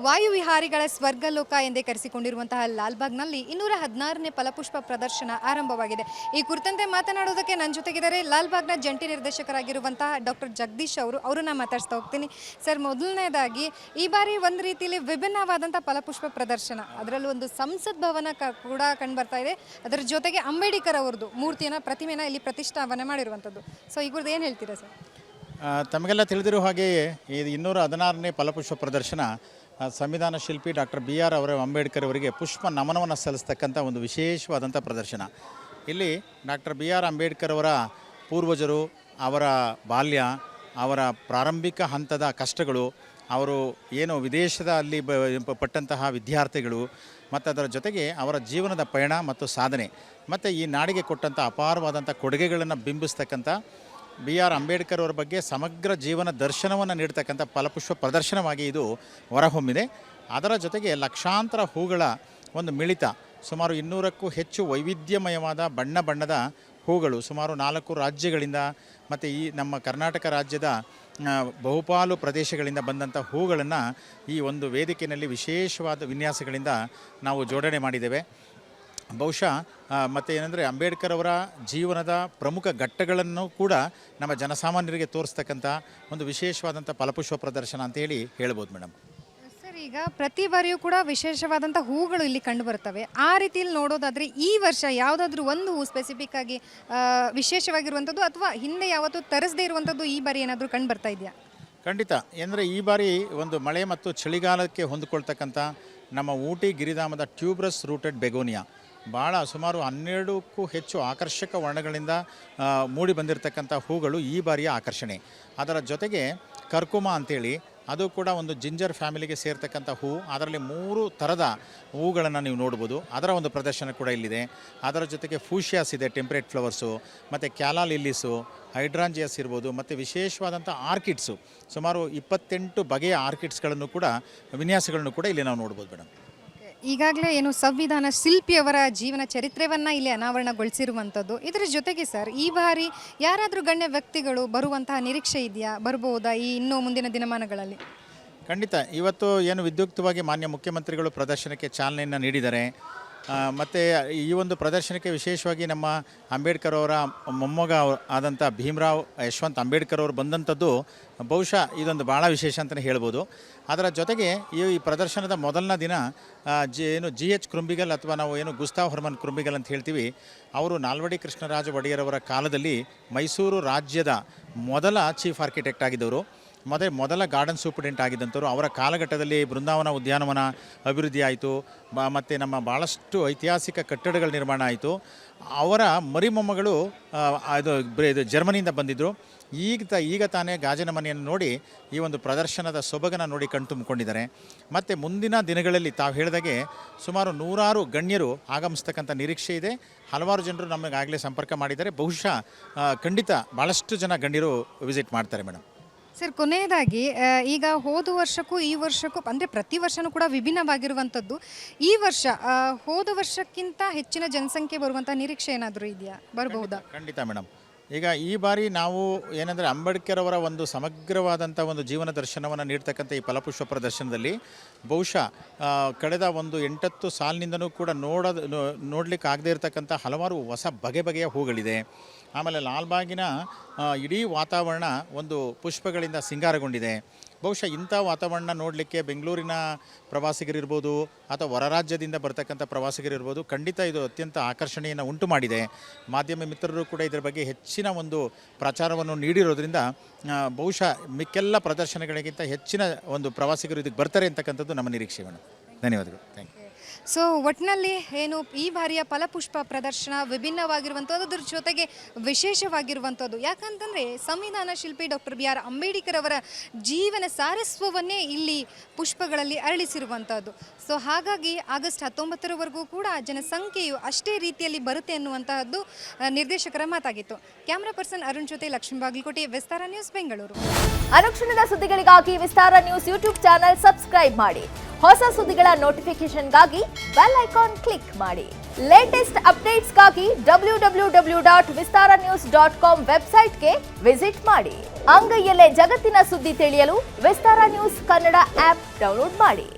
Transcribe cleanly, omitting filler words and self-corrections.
ವಾಯುವಿಹಾರಿಗಳ ಸ್ವರ್ಗಲೋಕ ಎಂದೇ ಕರೆಸಿಕೊಂಡಿರುವಂತಹ ಲಾಲ್ಬಾಗ್ನಲ್ಲಿ 216ನೇ ಫಲಪುಷ್ಪ ಪ್ರದರ್ಶನ ಆರಂಭವಾಗಿದೆ. ಈ ಕುರಿತಂತೆ ಮಾತನಾಡೋದಕ್ಕೆ ನನ್ನ ಜೊತೆಗಿದ್ದಾರೆ ಲಾಲ್ಬಾಗ್ನ ಜಂಟಿ ನಿರ್ದೇಶಕರಾಗಿರುವಂತಹ ಡಾಕ್ಟರ್ ಜಗದೀಶ್ ಅವರನ್ನ ಮಾತಾಡ್ಸ್ತಾ ಹೋಗ್ತೀನಿ. ಸರ್, ಮೊದಲನೇದಾಗಿ ಈ ಬಾರಿ ಒಂದು ರೀತಿಯಲ್ಲಿ ವಿಭಿನ್ನವಾದಂಥ ಫಲಪುಷ್ಪ ಪ್ರದರ್ಶನ, ಅದರಲ್ಲೂ ಒಂದು ಸಂಸತ್ ಭವನ ಕೂಡ ಕಂಡುಬರ್ತಾ ಇದೆ. ಅದರ ಜೊತೆಗೆ ಅಂಬೇಡ್ಕರ್ ಅವರದ್ದು ಪ್ರತಿಮೆನ ಇಲ್ಲಿ ಪ್ರತಿಷ್ಠಾಪನೆ ಮಾಡಿರುವಂಥದ್ದು. ಸೊ ಈ ಕುರಿತು ಏನು ಹೇಳ್ತೀರಾ ಸರ್? ತಮಗೆಲ್ಲ ತಿಳಿದಿರೋ ಹಾಗೆಯೇ ಈ 216ನೇ ಫಲಪುಷ್ಪ ಪ್ರದರ್ಶನ ಸಂವಿಧಾನ ಶಿಲ್ಪಿ ಡಾಕ್ಟರ್ BR ಅಂಬೇಡ್ಕರ್ ಅವರಿಗೆ ಪುಷ್ಪ ನಮನವನ್ನು ಸಲ್ಲಿಸ್ತಕ್ಕಂಥ ಒಂದು ವಿಶೇಷವಾದಂಥ ಪ್ರದರ್ಶನ. ಇಲ್ಲಿ ಡಾಕ್ಟರ್ BR ಅಂಬೇಡ್ಕರ್ ಅವರ ಪೂರ್ವಜರು, ಅವರ ಬಾಲ್ಯ, ಅವರ ಪ್ರಾರಂಭಿಕ ಹಂತದ ಕಷ್ಟಗಳು, ಅವರು ಏನು ವಿದೇಶದಲ್ಲಿ ಪಟ್ಟಂತಹ ವಿದ್ಯಾರ್ಥಿಗಳು ಮತ್ತು ಅದರ ಜೊತೆಗೆ ಅವರ ಜೀವನದ ಪಯಣ ಮತ್ತು ಸಾಧನೆ ಮತ್ತು ಈ ನಾಡಿಗೆ ಕೊಟ್ಟಂಥ ಅಪಾರವಾದಂಥ ಕೊಡುಗೆಗಳನ್ನು ಬಿಂಬಿಸ್ತಕ್ಕಂಥ BR ಅಂಬೇಡ್ಕರ್ ಅವರ ಬಗ್ಗೆ ಸಮಗ್ರ ಜೀವನ ದರ್ಶನವನ್ನು ನೀಡ್ತಕ್ಕಂಥ ಫಲಪುಷ್ಪ ಪ್ರದರ್ಶನವಾಗಿ ಇದು ಹೊರಹೊಮ್ಮಿದೆ. ಅದರ ಜೊತೆಗೆ ಲಕ್ಷಾಂತರ ಹೂಗಳ ಒಂದು ಮಿಳಿತ, ಸುಮಾರು 200ಕ್ಕೂ ಹೆಚ್ಚು ವೈವಿಧ್ಯಮಯವಾದ ಬಣ್ಣ ಬಣ್ಣದ ಹೂಗಳು ಸುಮಾರು 4 ರಾಜ್ಯಗಳಿಂದ ಮತ್ತು ಈ ನಮ್ಮ ಕರ್ನಾಟಕ ರಾಜ್ಯದ ಬಹುಪಾಲು ಪ್ರದೇಶಗಳಿಂದ ಬಂದಂಥ ಹೂಗಳನ್ನು ಈ ಒಂದು ವೇದಿಕೆಯಲ್ಲಿ ವಿಶೇಷವಾದ ವಿನ್ಯಾಸಗಳಿಂದ ನಾವು ಜೋಡಣೆ ಮಾಡಿದ್ದೇವೆ. ಬಹುಶಃ ಮತ್ತು ಏನಂದರೆ ಅಂಬೇಡ್ಕರ್ ಅವರ ಜೀವನದ ಪ್ರಮುಖ ಘಟ್ಟಗಳನ್ನು ಕೂಡ ನಮ್ಮ ಜನಸಾಮಾನ್ಯರಿಗೆ ತೋರಿಸ್ತಕ್ಕಂಥ ಒಂದು ವಿಶೇಷವಾದಂಥ ಫಲಪುಷ್ಪ ಪ್ರದರ್ಶನ ಅಂತೇಳಿ ಹೇಳ್ಬೋದು ಮೇಡಮ್. ಸರ್, ಈಗ ಪ್ರತಿ ಬಾರಿಯೂ ಕೂಡ ವಿಶೇಷವಾದಂಥ ಹೂಗಳು ಇಲ್ಲಿ ಕಂಡು ಬರ್ತವೆ. ಆ ರೀತಿಯಲ್ಲಿ ನೋಡೋದಾದರೆ ಈ ವರ್ಷ ಯಾವುದಾದ್ರೂ ಒಂದು ಹೂ ಸ್ಪೆಸಿಫಿಕ್ ಆಗಿ ವಿಶೇಷವಾಗಿರುವಂಥದ್ದು ಅಥವಾ ಹಿಂದೆ ಯಾವತ್ತೂ ತರಿಸದೇ ಇರುವಂಥದ್ದು ಈ ಬಾರಿ ಏನಾದರೂ ಕಂಡು ಬರ್ತಾ ಇದೆಯಾ? ಖಂಡಿತ. ಅಂದರೆ ಈ ಬಾರಿ ಒಂದು ಮಳೆ ಮತ್ತು ಚಳಿಗಾಲಕ್ಕೆ ಹೊಂದಿಕೊಳ್ತಕ್ಕಂಥ ನಮ್ಮ ಊಟಿ ಗಿರಿಧಾಮದ ಟ್ಯೂಬ್ರಸ್ ರೂಟೆಡ್ ಬೆಗೋನಿಯಾ ಭಾಳ ಸುಮಾರು 12ಕ್ಕೂ ಹೆಚ್ಚು ಆಕರ್ಷಕ ವರ್ಣಗಳಿಂದ ಮೂಡಿ ಬಂದಿರತಕ್ಕಂಥ ಹೂಗಳು ಈ ಬಾರಿಯ ಆಕರ್ಷಣೆ. ಅದರ ಜೊತೆಗೆ ಕರ್ಕುಮ ಅಂತೇಳಿ ಅದು ಕೂಡ ಒಂದು ಜಿಂಜರ್ ಫ್ಯಾಮಿಲಿಗೆ ಸೇರ್ತಕ್ಕಂಥ ಹೂ. ಅದರಲ್ಲಿ 3 ಥರದ ಹೂಗಳನ್ನು ನೀವು ನೋಡ್ಬೋದು. ಅದರ ಒಂದು ಪ್ರದರ್ಶನ ಕೂಡ ಇಲ್ಲಿದೆ. ಅದರ ಜೊತೆಗೆ ಫೂಷಿಯಾಸ್ ಇದೆ, ಟೆಂಪ್ರೇಟ್ ಫ್ಲವರ್ಸು, ಮತ್ತು ಕ್ಯಾಲಾ ಲಿಲ್ಲೀಸು, ಹೈಡ್ರಾಂಜಿಯಸ್ ಇರ್ಬೋದು, ಮತ್ತು ವಿಶೇಷವಾದಂಥ ಆರ್ಕಿಡ್ಸು ಸುಮಾರು 28 ಬಗೆಯ ಆರ್ಕಿಡ್ಸ್ಗಳನ್ನು ಕೂಡ ವಿನ್ಯಾಸಗಳನ್ನು ಕೂಡ ಇಲ್ಲಿ ನಾವು ನೋಡ್ಬೋದು ಮೇಡಮ್. ಈಗಾಗಲೇ ಏನು ಸಂವಿಧಾನ ಶಿಲ್ಪಿಯವರ ಜೀವನ ಚರಿತ್ರೆಯನ್ನು ಇಲ್ಲಿ ಅನಾವರಣಗೊಳಿಸಿರುವಂಥದ್ದು. ಇದರ ಜೊತೆಗೆ ಸರ್, ಈ ಬಾರಿ ಯಾರಾದರೂ ಗಣ್ಯ ವ್ಯಕ್ತಿಗಳು ಬರುವಂತಹ ನಿರೀಕ್ಷೆ ಇದೆಯಾ? ಬರ್ಬೋದಾ ಈ ಇನ್ನೂ ಮುಂದಿನ ದಿನಮಾನಗಳಲ್ಲಿ? ಖಂಡಿತ. ಇವತ್ತು ಏನು ವಿದ್ಯುಕ್ತವಾಗಿ ಮಾನ್ಯ ಮುಖ್ಯಮಂತ್ರಿಗಳು ಪ್ರದರ್ಶನಕ್ಕೆ ಚಾಲನೆಯನ್ನು ನೀಡಿದ್ದಾರೆ. ಮತ್ತು ಈ ಒಂದು ಪ್ರದರ್ಶನಕ್ಕೆ ವಿಶೇಷವಾಗಿ ನಮ್ಮ ಅಂಬೇಡ್ಕರ್ ಅವರ ಮೊಮ್ಮಗ ಆದಂಥ ಭೀಮರಾವ್ ಯಶವಂತ್ ಅಂಬೇಡ್ಕರ್ ಅವರು ಬಂದಂಥದ್ದು ಬಹುಶಃ ಇದೊಂದು ಭಾಳ ವಿಶೇಷ ಅಂತಲೇ ಹೇಳ್ಬೋದು. ಅದರ ಜೊತೆಗೆ ಈ ಪ್ರದರ್ಶನದ ಮೊದಲನೇ ದಿನ GH ಕೃಂಬಿಗಲ್ ಅಥವಾ ನಾವು ಏನು ಗುಸ್ತಾವ್ ಹರ್ಮನ್ ಕೃಂಬಿಗಲ್ ಅಂತ ಹೇಳ್ತೀವಿ, ಅವರು ನಾಲ್ವಡಿ ಕೃಷ್ಣರಾಜ ಒಡೆಯರವರ ಕಾಲದಲ್ಲಿ ಮೈಸೂರು ರಾಜ್ಯದ ಮೊದಲ ಚೀಫ್ ಆರ್ಕಿಟೆಕ್ಟ್ ಆಗಿದ್ದವರು, ಮೊದಲ ಗಾರ್ಡನ್ ಸೂಪರಿಂಟೆಂಡೆಂಟ್ ಆಗಿದ್ದಂಥವ್ರು. ಅವರ ಕಾಲಘಟ್ಟದಲ್ಲಿ ಬೃಂದಾವನ ಉದ್ಯಾನವನ ಅಭಿವೃದ್ಧಿ ಆಯಿತು, ಮತ್ತು ನಮ್ಮ ಭಾಳಷ್ಟು ಐತಿಹಾಸಿಕ ಕಟ್ಟಡಗಳ ನಿರ್ಮಾಣ ಆಯಿತು. ಅವರ ಮರಿಮೊಮ್ಮಗಳು ಇದು ಜರ್ಮನಿಯಿಂದ ಬಂದಿದ್ದರು. ಈಗ ತಾನೇ ಗಾಜಿನ ಮನೆಯನ್ನು ನೋಡಿ ಈ ಒಂದು ಪ್ರದರ್ಶನದ ಸೊಬಗನ್ನು ನೋಡಿ ಕಣ್ತುಂಬಿಕೊಂಡಿದ್ದಾರೆ. ಮತ್ತು ಮುಂದಿನ ದಿನಗಳಲ್ಲಿ ತಾವು ಹೇಳಿದಾಗೆ ಸುಮಾರು 100 ಗಣ್ಯರು ಆಗಮಿಸ್ತಕ್ಕಂಥ ನಿರೀಕ್ಷೆ ಇದೆ. ಹಲವಾರು ಜನರು ನಮಗಾಗಲೇ ಸಂಪರ್ಕ ಮಾಡಿದ್ದಾರೆ. ಬಹುಶಃ ಖಂಡಿತ ಭಾಳಷ್ಟು ಜನ ಗಣ್ಯರು ವಿಸಿಟ್ ಮಾಡ್ತಾರೆ ಮೇಡಮ್. ಸರ್, ಕೊನೆಯದಾಗಿ ಈಗ ಹೋದ ವರ್ಷಕ್ಕೂ ಈ ವರ್ಷಕ್ಕೂ ಅಂದರೆ ಪ್ರತಿ ವರ್ಷವೂ ಕೂಡ ವಿಭಿನ್ನವಾಗಿರುವಂಥದ್ದು. ಈ ವರ್ಷ ಹೋದ ವರ್ಷಕ್ಕಿಂತ ಹೆಚ್ಚಿನ ಜನಸಂಖ್ಯೆ ಬರುವಂಥ ನಿರೀಕ್ಷೆ ಏನಾದರೂ ಇದೆಯಾ? ಬರಬಹುದಾ? ಖಂಡಿತ ಮೇಡಮ್. ಈಗ ಈ ಬಾರಿ ನಾವು ಏನಂದರೆ ಅಂಬೇಡ್ಕರ್ ಅವರ ಒಂದು ಸಮಗ್ರವಾದಂಥ ಒಂದು ಜೀವನ ದರ್ಶನವನ್ನು ನೀಡ್ತಕ್ಕಂಥ ಈ ಫಲಪುಷ್ಪ ಪ್ರದರ್ಶನದಲ್ಲಿ ಬಹುಶಃ ಕಳೆದ ಒಂದು 8 ಸಾಲಿನಿಂದನೂ ಕೂಡ ನೋಡಲಿಕ್ಕೆ ಆಗದೇ ಇರತಕ್ಕಂಥ ಹಲವಾರು ಹೊಸ ಬಗೆಯ ಹೂಗಳಿದೆ. ಆಮೇಲೆ ಲಾಲ್ಬಾಗಿನ ಇಡೀ ವಾತಾವರಣ ಒಂದು ಪುಷ್ಪಗಳಿಂದ ಸಿಂಗಾರಗೊಂಡಿದೆ. ಬಹುಶಃ ಇಂಥ ವಾತಾವರಣ ನೋಡಲಿಕ್ಕೆ ಬೆಂಗಳೂರಿನ ಪ್ರವಾಸಿಗರಿರ್ಬೋದು ಅಥವಾ ಹೊರ ರಾಜ್ಯದಿಂದ ಬರ್ತಕ್ಕಂಥ ಪ್ರವಾಸಿಗರಿರ್ಬೋದು, ಖಂಡಿತ ಇದು ಅತ್ಯಂತ ಆಕರ್ಷಣೆಯನ್ನು ಉಂಟು ಮಾಡಿದೆ. ಮಾಧ್ಯಮ ಮಿತ್ರರು ಕೂಡ ಇದರ ಬಗ್ಗೆ ಹೆಚ್ಚಿನ ಒಂದು ಪ್ರಚಾರವನ್ನು ನೀಡಿರೋದ್ರಿಂದ ಬಹುಶಃ ಮಿಕ್ಕೆಲ್ಲ ಪ್ರದರ್ಶನಗಳಿಗಿಂತ ಹೆಚ್ಚಿನ ಒಂದು ಪ್ರವಾಸಿಗರು ಇದಕ್ಕೆ ಬರ್ತಾರೆ ಅಂತಕ್ಕಂಥದ್ದು ನಮ್ಮ ನಿರೀಕ್ಷೆ ಮೇಡಮ್. ಧನ್ಯವಾದಗಳು. Thank you. ಸೊ ಒಟ್ಟಿನಲ್ಲಿ ಏನು ಈ ಬಾರಿಯ ಫಲಪುಷ್ಪ ಪ್ರದರ್ಶನ ವಿಭಿನ್ನವಾಗಿರುವಂಥದ್ದು, ಅದ್ರ ಜೊತೆಗೆ ವಿಶೇಷವಾಗಿರುವಂಥದ್ದು. ಯಾಕಂತಂದರೆ ಸಂವಿಧಾನ ಶಿಲ್ಪಿ ಡಾಕ್ಟರ್ BR ಅಂಬೇಡ್ಕರ್ ಅವರ ಜೀವನ ಸಾರಸ್ವವನ್ನೇ ಇಲ್ಲಿ ಪುಷ್ಪಗಳಲ್ಲಿ ಅರಳಿಸಿರುವಂಥದ್ದು. ಸೊ ಹಾಗಾಗಿ ಆಗಸ್ಟ್ 19ರವರೆಗೂ ಕೂಡ ಜನಸಂಖ್ಯೆಯು ಅಷ್ಟೇ ರೀತಿಯಲ್ಲಿ ಬರುತ್ತೆ ಅನ್ನುವಂತಹದ್ದು ನಿರ್ದೇಶಕರ ಮಾತಾಗಿತ್ತು. ಕ್ಯಾಮ್ರಾ ಪರ್ಸನ್ ಅರುಣ್ ಜೊತೆ ಲಕ್ಷ್ಮೀ ಬಾಗಲಕೋಟೆ, ವಿಸ್ತಾರ ನ್ಯೂಸ್, ಬೆಂಗಳೂರು. ಅನುಕ್ಷಣದ ಸುದ್ದಿಗಳಿಗಾಗಿ ವಿಸ್ತಾರ ನ್ಯೂಸ್ ಯೂಟ್ಯೂಬ್ ಚಾನೆಲ್ ಸಬ್ಸ್ಕ್ರೈಬ್ ಮಾಡಿ. ಹೊಸ ಸುದ್ದಿಗಳ ನೋಟಿಫಿಕೇಶನ್ಗಾಗಿ ಬೆಲ್ ಐಕಾನ್ ಕ್ಲಿಕ್ ಮಾಡಿ. ಲೇಟೆಸ್ಟ್ ಅಪ್ಡೇಟ್ಸ್ಗಾಗಿ www.vistaranews.com ವೆಬ್ಸೈಟ್ಗೆ ವಿಸಿಟ್ ಮಾಡಿ. ಅಂಗೈಯಲ್ಲೇ ಜಗತ್ತಿನ ಸುದ್ದಿ ತಿಳಿಯಲು ವಿಸ್ತಾರ ನ್ಯೂಸ್ ಕನ್ನಡ ಆಪ್ ಡೌನ್ಲೋಡ್ ಮಾಡಿ.